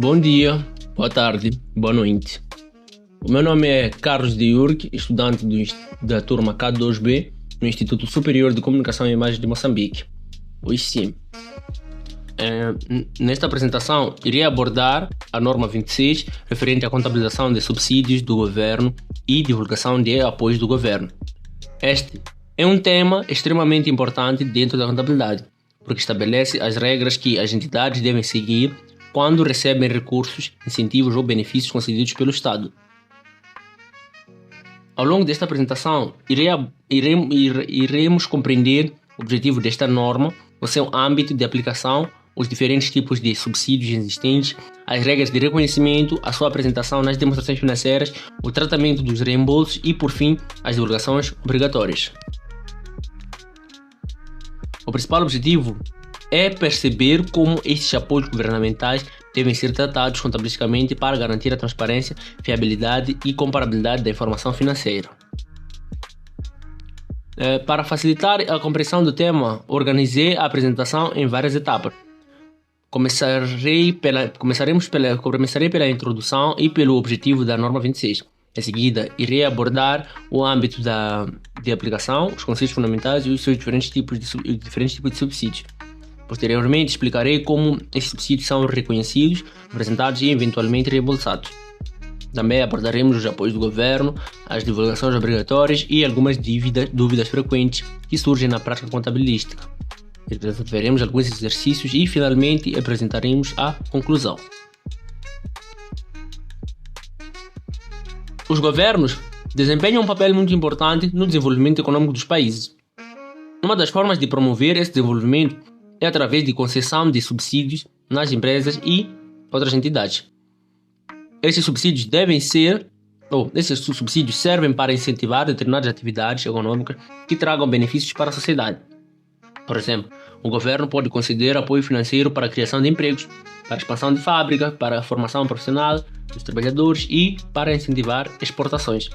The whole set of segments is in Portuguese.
Bom dia, boa tarde, boa noite. O meu nome é Carlos de Yurk, estudante da turma K2B no Instituto Superior de Comunicação e Imagem de Moçambique, o ICIM. Nesta apresentação, irei abordar a norma 26, referente à contabilização de subsídios do governo e divulgação de apoios do governo. Este é um tema extremamente importante dentro da contabilidade, porque estabelece as regras que as entidades devem seguir quando recebem recursos, incentivos ou benefícios concedidos pelo Estado. Ao longo desta apresentação, iremos compreender o objetivo desta norma, o seu âmbito de aplicação, os diferentes tipos de subsídios existentes, as regras de reconhecimento, a sua apresentação nas demonstrações financeiras, o tratamento dos reembolsos e, por fim, as divulgações obrigatórias. O principal objetivo é perceber como estes apoios governamentais devem ser tratados contabilisticamente para garantir a transparência, fiabilidade e comparabilidade da informação financeira. Para facilitar a compreensão do tema, organizei a apresentação em várias etapas. Começarei pela introdução e pelo objetivo da norma 26. Em seguida, irei abordar o âmbito de aplicação, os conceitos fundamentais e os seus diferentes tipos de subsídios. Posteriormente, explicarei como esses subsídios são reconhecidos, apresentados e eventualmente reembolsados. Também abordaremos os apoios do governo, as divulgações obrigatórias e algumas dúvidas frequentes que surgem na prática contabilística. Veremos alguns exercícios e, finalmente, apresentaremos a conclusão. Os governos desempenham um papel muito importante no desenvolvimento econômico dos países. Uma das formas de promover esse desenvolvimento é através de concessão de subsídios nas empresas e outras entidades. Esses subsídios servem para incentivar determinadas atividades econômicas que tragam benefícios para a sociedade. Por exemplo, o governo pode conceder apoio financeiro para a criação de empregos, para a expansão de fábricas, para a formação profissional dos trabalhadores e para incentivar exportações.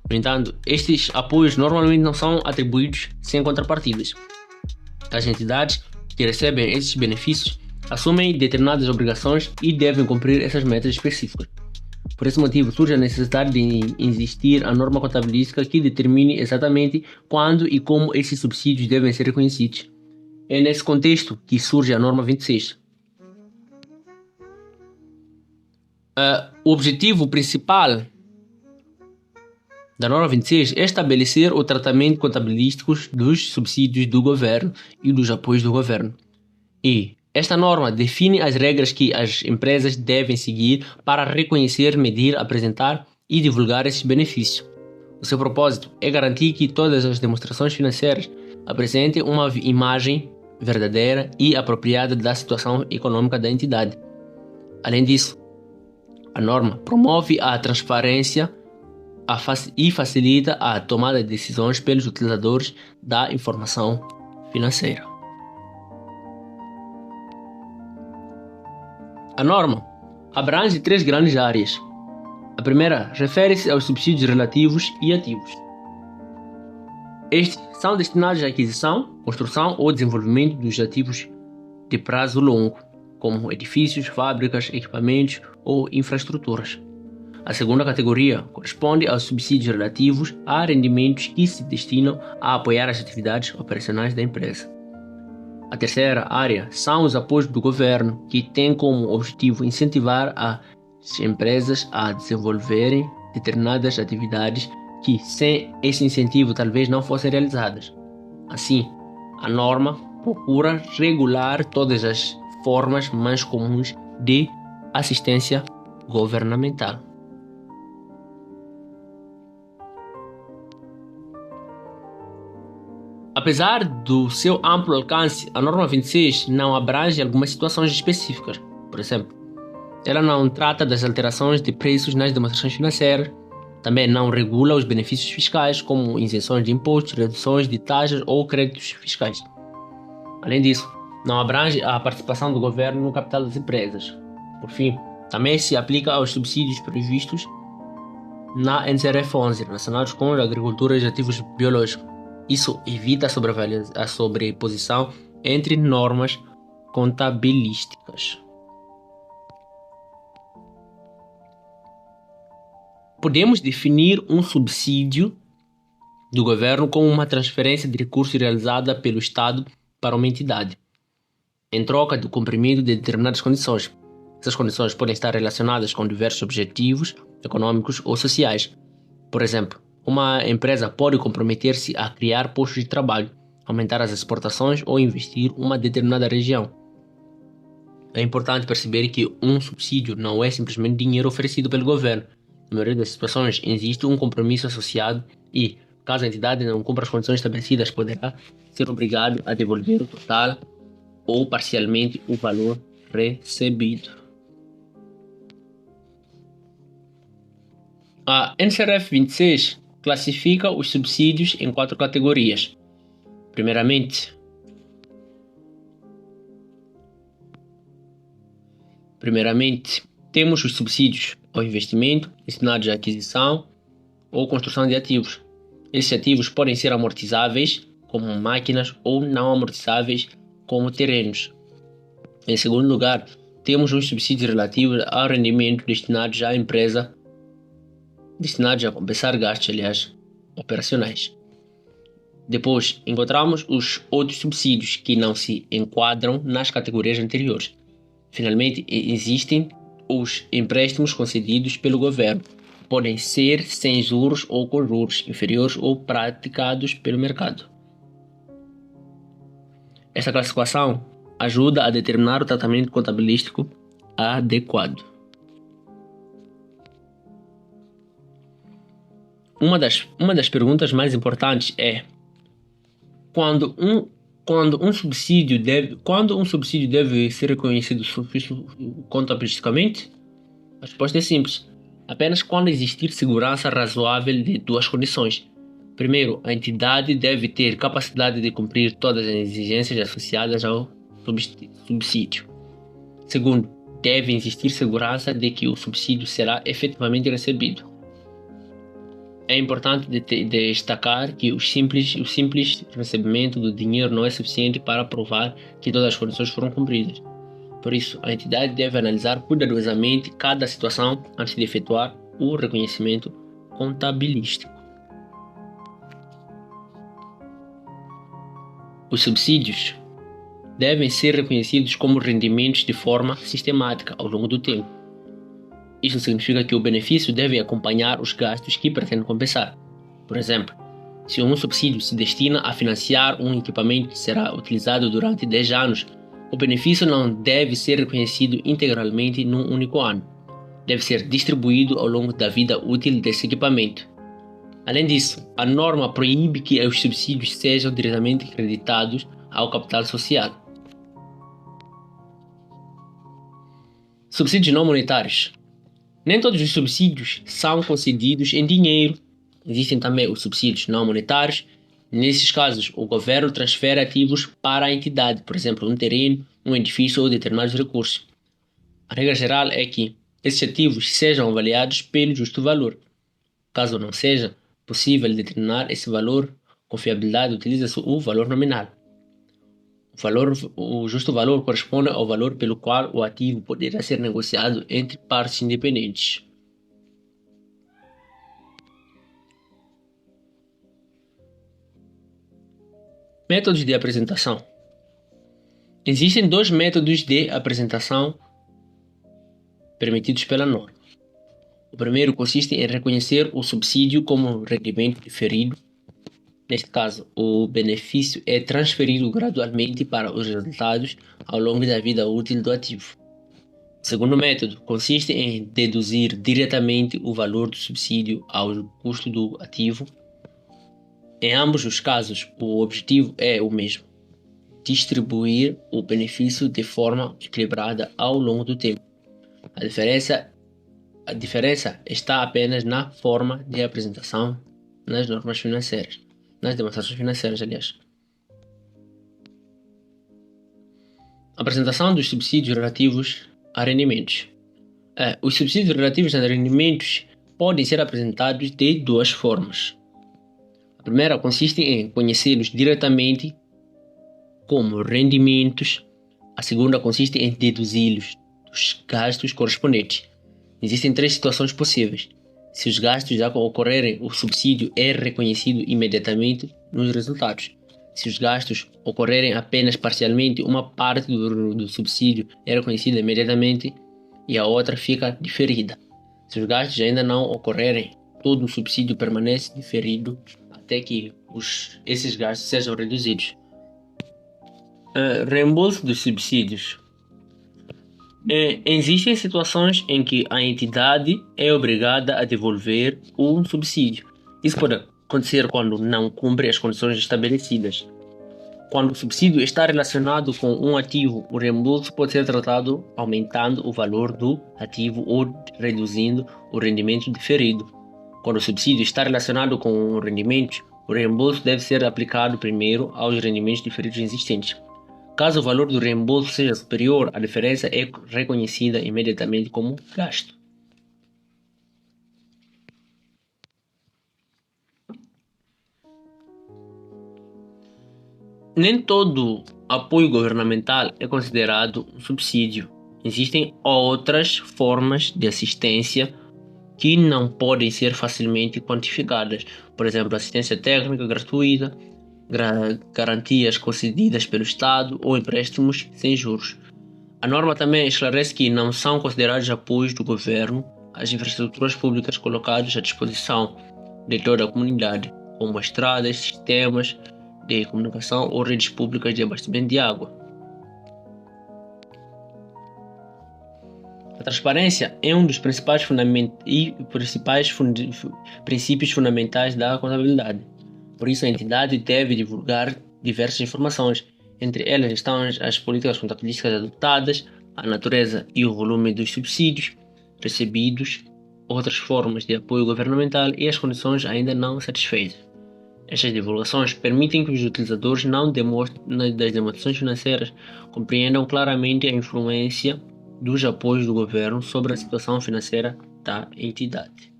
No entanto, estes apoios normalmente não são atribuídos sem contrapartidas. As entidades que recebem esses benefícios assumem determinadas obrigações e devem cumprir essas metas específicas. Por esse motivo, surge a necessidade de existir a norma contabilística que determine exatamente quando e como esses subsídios devem ser reconhecidos. É nesse contexto que surge a norma 26. O objetivo principal da norma 26 é estabelecer o tratamento contabilístico dos subsídios do governo e dos apoios do governo. E esta norma define as regras que as empresas devem seguir para reconhecer, medir, apresentar e divulgar esses benefícios. O seu propósito é garantir que todas as demonstrações financeiras apresentem uma imagem verdadeira e apropriada da situação econômica da entidade. Além disso, a norma promove a transparência e facilita a tomada de decisões pelos utilizadores da informação financeira. A norma abrange 3 grandes áreas. A primeira refere-se aos subsídios relativos e ativos. Estes são destinados à aquisição, construção ou desenvolvimento dos ativos de prazo longo, como edifícios, fábricas, equipamentos ou infraestruturas. A segunda categoria corresponde aos subsídios relativos a rendimentos que se destinam a apoiar as atividades operacionais da empresa. A terceira área são os apoios do governo, que têm como objetivo incentivar as empresas a desenvolverem determinadas atividades que, sem esse incentivo, talvez não fossem realizadas. Assim, a norma procura regular todas as formas mais comuns de assistência governamental. Apesar do seu amplo alcance, a norma 26 não abrange algumas situações específicas. Por exemplo, ela não trata das alterações de preços nas demonstrações financeiras, também não regula os benefícios fiscais, como isenções de impostos, reduções de taxas ou créditos fiscais. Além disso, não abrange a participação do governo no capital das empresas. Por fim, também se aplica aos subsídios previstos na NCRF 11, relacionados com a agricultura e ativos biológicos. Isso evita a sobreposição entre normas contabilísticas. Podemos definir um subsídio do governo como uma transferência de recursos realizada pelo Estado para uma entidade, em troca do cumprimento de determinadas condições. Essas condições podem estar relacionadas com diversos objetivos econômicos ou sociais. Por exemplo, uma empresa pode comprometer-se a criar postos de trabalho, aumentar as exportações ou investir em uma determinada região. É importante perceber que um subsídio não é simplesmente dinheiro oferecido pelo governo. Na maioria das situações, existe um compromisso associado e, caso a entidade não cumpra as condições estabelecidas, poderá ser obrigado a devolver o total ou parcialmente o valor recebido. A NCRF 26 classifica os subsídios em 4 categorias. Primeiramente, temos os subsídios ao investimento destinados à aquisição ou construção de ativos. Esses ativos podem ser amortizáveis, como máquinas, ou não amortizáveis, como terrenos. Em segundo lugar, temos os subsídios relativos ao rendimento destinados à empresa, destinados a compensar gastos, operacionais. Depois, encontramos os outros subsídios que não se enquadram nas categorias anteriores. Finalmente, existem os empréstimos concedidos pelo governo. Podem ser sem juros ou com juros inferiores ou praticados pelo mercado. Esta classificação ajuda a determinar o tratamento contabilístico adequado. Uma das perguntas mais importantes é: quando um subsídio deve ser reconhecido contabilisticamente? A resposta é simples: apenas quando existir segurança razoável de 2 condições. Primeiro, a entidade deve ter capacidade de cumprir todas as exigências associadas ao subsídio. Segundo, deve existir segurança de que o subsídio será efetivamente recebido. É importante destacar que o simples recebimento do dinheiro não é suficiente para provar que todas as condições foram cumpridas. Por isso, a entidade deve analisar cuidadosamente cada situação antes de efetuar o reconhecimento contabilístico. Os subsídios devem ser reconhecidos como rendimentos de forma sistemática ao longo do tempo. Isso significa que o benefício deve acompanhar os gastos que pretende compensar. Por exemplo, se um subsídio se destina a financiar um equipamento que será utilizado durante 10 anos, o benefício não deve ser reconhecido integralmente num único ano. Deve ser distribuído ao longo da vida útil desse equipamento. Além disso, a norma proíbe que os subsídios sejam diretamente creditados ao capital social. Subsídios não monetários. Nem todos os subsídios são concedidos em dinheiro. Existem também os subsídios não monetários. Nesses casos, o governo transfere ativos para a entidade, por exemplo, um terreno, um edifício ou determinados recursos. A regra geral é que esses ativos sejam avaliados pelo justo valor. Caso não seja possível determinar esse valor com fiabilidade, utiliza-se o valor nominal. O justo valor corresponde ao valor pelo qual o ativo poderá ser negociado entre partes independentes. Métodos de apresentação. Existem 2 métodos de apresentação permitidos pela norma. O primeiro consiste em reconhecer o subsídio como rendimento diferido. Neste caso, o benefício é transferido gradualmente para os resultados ao longo da vida útil do ativo. O segundo método consiste em deduzir diretamente o valor do subsídio ao custo do ativo. Em ambos os casos, o objetivo é o mesmo: distribuir o benefício de forma equilibrada ao longo do tempo. A diferença está apenas na forma de apresentação nas normas financeiras. Nas demonstrações financeiras, aliás. Apresentação dos subsídios relativos a rendimentos. Os subsídios relativos a rendimentos podem ser apresentados de 2 formas. A primeira consiste em conhecê-los diretamente como rendimentos. A segunda consiste em deduzi-los dos gastos correspondentes. Existem 3 situações possíveis. Se os gastos já ocorrerem, o subsídio é reconhecido imediatamente nos resultados. Se os gastos ocorrerem apenas parcialmente, uma parte do subsídio é reconhecida imediatamente e a outra fica diferida. Se os gastos ainda não ocorrerem, todo o subsídio permanece diferido até que esses gastos sejam reduzidos. Reembolso dos subsídios. Existem situações em que a entidade é obrigada a devolver um subsídio. Isso pode acontecer quando não cumpre as condições estabelecidas. Quando o subsídio está relacionado com um ativo, o reembolso pode ser tratado aumentando o valor do ativo ou reduzindo o rendimento diferido. Quando o subsídio está relacionado com um rendimento, o reembolso deve ser aplicado primeiro aos rendimentos diferidos existentes. Caso o valor do reembolso seja superior, a diferença é reconhecida imediatamente como gasto. Nem todo apoio governamental é considerado um subsídio. Existem outras formas de assistência que não podem ser facilmente quantificadas. Por exemplo, assistência técnica gratuita, garantias concedidas pelo Estado ou empréstimos sem juros. A norma também esclarece que não são considerados apoios do governo as infraestruturas públicas colocadas à disposição de toda a comunidade, como estradas, sistemas de comunicação ou redes públicas de abastecimento de água. A transparência é um dos principais princípios fundamentais da contabilidade. Por isso, a entidade deve divulgar diversas informações. Entre elas estão as políticas contabilísticas adotadas, a natureza e o volume dos subsídios recebidos, outras formas de apoio governamental e as condições ainda não satisfeitas. Estas divulgações permitem que os utilizadores das demonstrações financeiras compreendam claramente a influência dos apoios do governo sobre a situação financeira da entidade.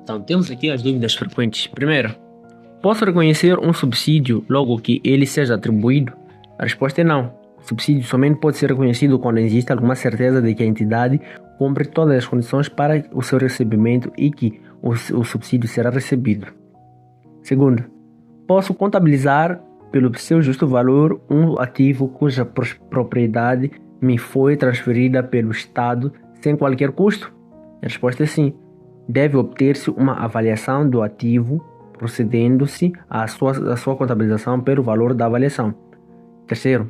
Então, temos aqui as dúvidas frequentes. Primeiro, posso reconhecer um subsídio logo que ele seja atribuído? A resposta é não. O subsídio somente pode ser reconhecido quando existe alguma certeza de que a entidade cumpre todas as condições para o seu recebimento e que o subsídio será recebido. Segundo, posso contabilizar pelo seu justo valor um ativo cuja propriedade me foi transferida pelo Estado sem qualquer custo? A resposta é sim. Deve obter-se uma avaliação do ativo, procedendo-se à sua contabilização pelo valor da avaliação. Terceiro,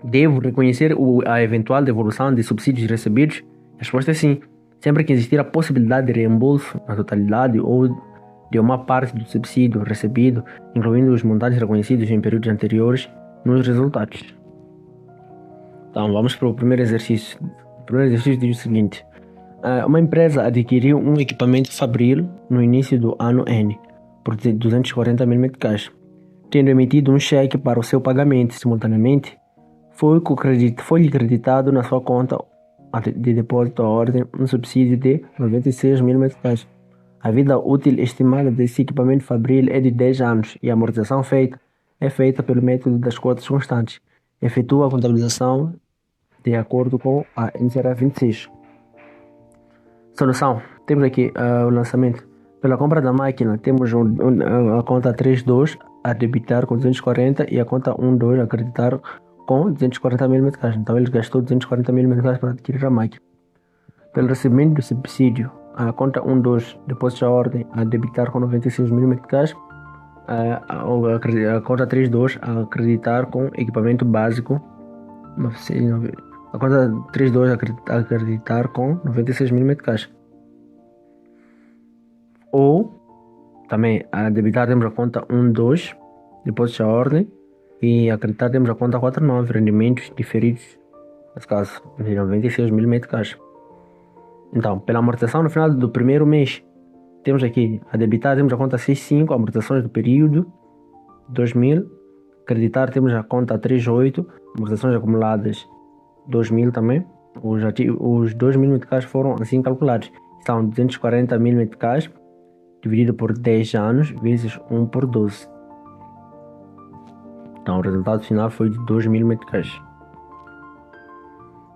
devo reconhecer a eventual devolução de subsídios recebidos? A resposta é sim, sempre que existir a possibilidade de reembolso na totalidade ou de uma parte do subsídio recebido, incluindo os montantes reconhecidos em períodos anteriores, nos resultados. Então, vamos para o primeiro exercício. O primeiro exercício diz o seguinte: uma empresa adquiriu um equipamento fabril no início do ano N por 240 mil meticais. Tendo emitido um cheque para o seu pagamento simultaneamente, foi-lhe creditado na sua conta de depósito à ordem um subsídio de 96 mil meticais. A vida útil estimada desse equipamento fabril é de 10 anos e a amortização é feita pelo método das cotas constantes. Efetua a contabilização de acordo com a NCRA 26. Solução. Temos aqui o lançamento. Pela compra da máquina, temos a conta 32 a debitar com 240 e a conta 12 a creditar com 240 mil meticais. Então ele gastou 240 mil meticais para adquirir a máquina. Pelo recebimento do subsídio, a conta 12 depósito à ordem a debitar com 96 mil meticais. A conta 32 a acreditar com equipamento básico. A conta 32 a acreditar com 96 mil meticais. Ou também a debitar temos a conta 12 depósito à ordem e a acreditar temos a conta 49 rendimentos diferidos, nesse caso de 96 mil meticais. Então, pela amortização no final do primeiro mês, temos aqui a debitar temos a conta 65 amortizações do período 2000, acreditar temos a conta 38 amortizações acumuladas 2000 também. Os 2 mil meticais foram assim calculados. São 240 mil meticais dividido por 10 anos vezes 1 por 12. Então o resultado final foi de 2 mil meticais.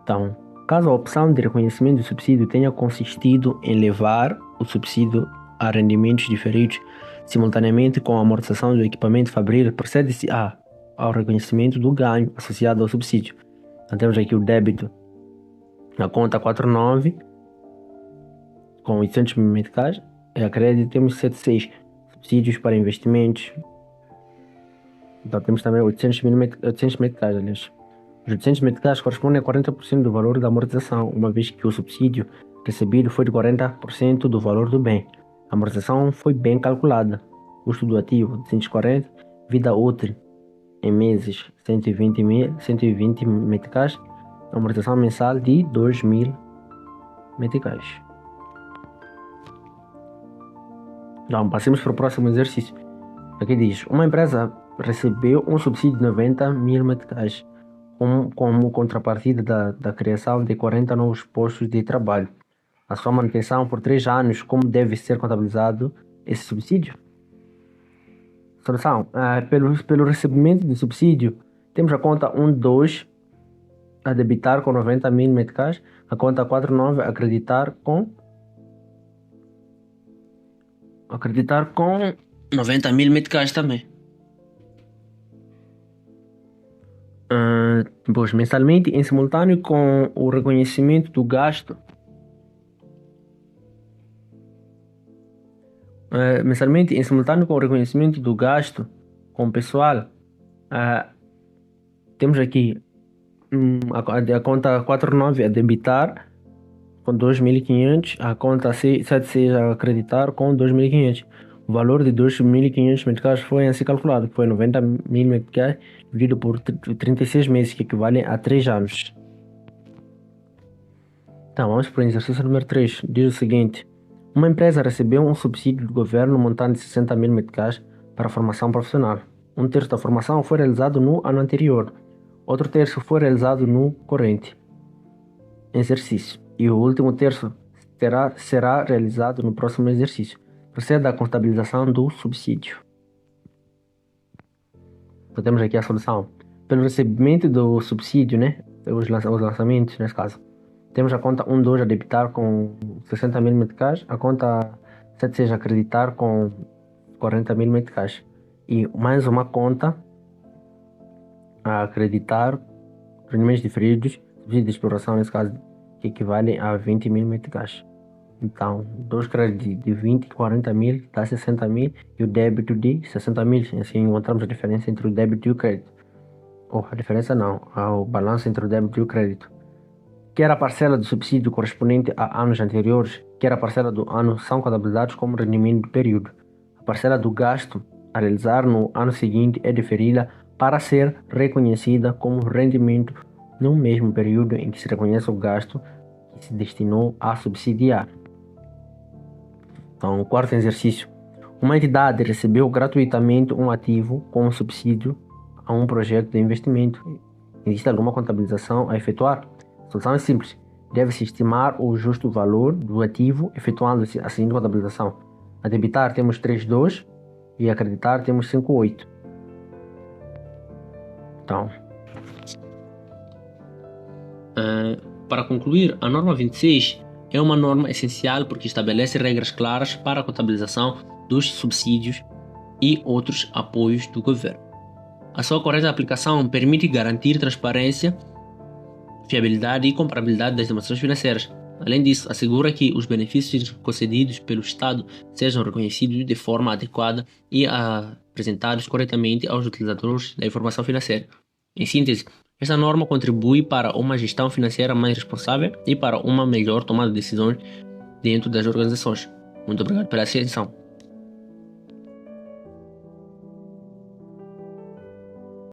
Então caso a opção de reconhecimento do subsídio tenha consistido em levar o subsídio a rendimentos diferidos simultaneamente com a amortização do equipamento fabril, procede-se ao reconhecimento do ganho associado ao subsídio. Então temos aqui o débito na conta 49 com 800 mil meticais e a crédito temos 76 subsídios para investimentos. Então temos também 800 meticais, aliás. Os 800 meticais correspondem a 40% do valor da amortização, uma vez que o subsídio recebido foi de 40% do valor do bem. A amortização foi bem calculada. Custo do ativo 240, vida útil em meses 120 meticais, amortização mensal de 2.000 meticais. Então, passemos para o próximo exercício. Aqui diz: uma empresa recebeu um subsídio de 90 mil meticais como contrapartida da criação de 40 novos postos de trabalho. A sua manutenção por 3 anos, como deve ser contabilizado esse subsídio? Solução: pelo recebimento do subsídio, temos a conta 12 a debitar com 90 mil meticais, a conta 49 a acreditar com 90 mil meticais também. Depois, mensalmente, em simultâneo com o reconhecimento do gasto, com o pessoal, temos aqui a conta 49 a debitar com 2.500, a conta 76 a acreditar com 2.500. O valor de 2.500 meticais foi assim calculado, que foi 90 mil meticais dividido por 36 meses, que equivale a 3 anos. Então, vamos para o exercício número 3. Diz o seguinte: uma empresa recebeu um subsídio do governo montante de 60 mil meticais para a formação profissional. Um terço da formação foi realizado no ano anterior, outro terço foi realizado no corrente exercício, e o último terço será realizado no próximo exercício. Proceda à contabilização do subsídio. Então, temos aqui a solução. Pelo recebimento do subsídio, os lançamentos, nesse caso, temos a conta 12 a debitar com 60 mil meticais, a conta 76 a acreditar com 40 mil meticais, e mais uma conta a acreditar rendimentos diferidos, subsídio de exploração, nesse caso, que equivale a 20 mil meticais. Então, 2 créditos de 20 e 40 mil dá 60 mil e o débito de 60 mil. Assim, encontramos a diferença entre o débito e o crédito. A diferença não, o balanço entre o débito e o crédito. Quer a parcela do subsídio correspondente a anos anteriores, quer a parcela do ano são contabilizados como rendimento do período. A parcela do gasto a realizar no ano seguinte é diferida para ser reconhecida como rendimento no mesmo período em que se reconhece o gasto que se destinou a subsidiar. Então, o quarto exercício. Uma entidade recebeu gratuitamente um ativo como subsídio a um projeto de investimento. Existe alguma contabilização a efetuar? A solução é simples. Deve-se estimar o justo valor do ativo efetuando-se a seguinte contabilização. A debitar temos 3,2 e a acreditar temos 5,8. Então, para concluir, a norma 26 é uma norma essencial porque estabelece regras claras para a contabilização dos subsídios e outros apoios do governo. A sua correta aplicação permite garantir transparência, fiabilidade e comparabilidade das demonstrações financeiras. Além disso, assegura que os benefícios concedidos pelo Estado sejam reconhecidos de forma adequada e apresentados corretamente aos utilizadores da informação financeira. Em síntese, esta norma contribui para uma gestão financeira mais responsável e para uma melhor tomada de decisões dentro das organizações. Muito obrigado pela atenção.